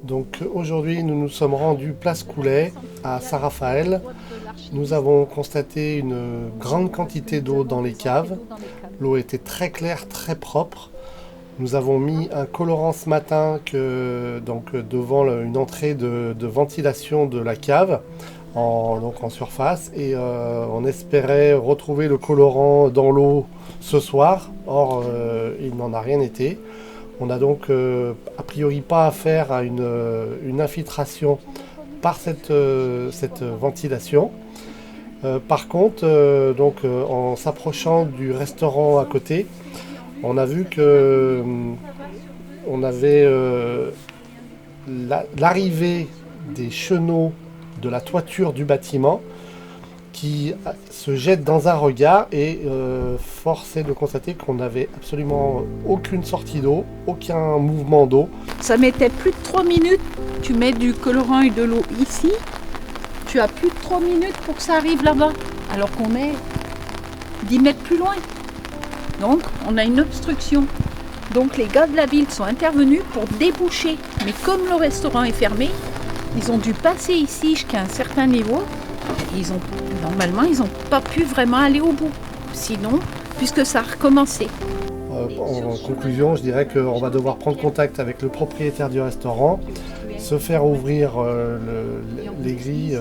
Donc aujourd'hui, nous nous sommes rendus place Coulet à Saint-Raphaël. Nous avons constaté une grande quantité d'eau dans les caves. L'eau était très claire, très propre. Nous avons mis un colorant ce matin devant une entrée de ventilation de la cave, en surface, et on espérait retrouver le colorant dans l'eau ce soir. Or, il n'en a rien été. On n'a donc a priori pas affaire à une infiltration par cette ventilation. Par contre, en s'approchant du restaurant à côté, on a vu que on avait l'arrivée des chenaux de la toiture du bâtiment qui se jettent dans un regard et force est de constater qu'on n'avait absolument aucune sortie d'eau, aucun mouvement d'eau. Ça mettait plus de 3 minutes, tu mets du colorant et de l'eau ici, tu as plus de 3 minutes pour que ça arrive là-bas, alors qu'on est 10 mètres plus loin. Donc on a une obstruction. Donc les gars de la ville sont intervenus pour déboucher. Mais comme le restaurant est fermé, ils ont dû passer ici jusqu'à un certain niveau. Normalement, ils n'ont pas pu vraiment aller au bout. Sinon, puisque ça a recommencé. En conclusion, je dirais qu'on va devoir prendre contact avec le propriétaire du restaurant, se faire ouvrir les grilles,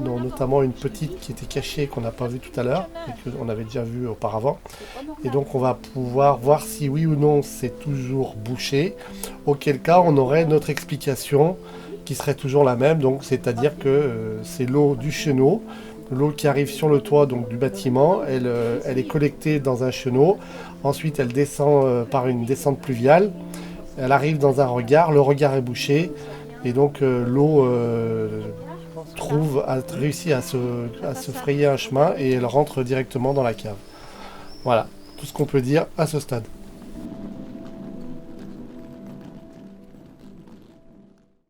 notamment une petite qui était cachée qu'on n'a pas vue tout à l'heure et qu'on avait déjà vue auparavant. Et donc on va pouvoir voir si oui ou non c'est toujours bouché, auquel cas on aurait notre explication qui serait toujours la même, donc c'est-à-dire que c'est l'eau du chenot, l'eau qui arrive sur le toit donc, du bâtiment, elle est collectée dans un chenot, ensuite elle descend par une descente pluviale, elle arrive dans un regard, le regard est bouché, et donc l'eau a réussi à se frayer un chemin et elle rentre directement dans la cave. Voilà, tout ce qu'on peut dire à ce stade.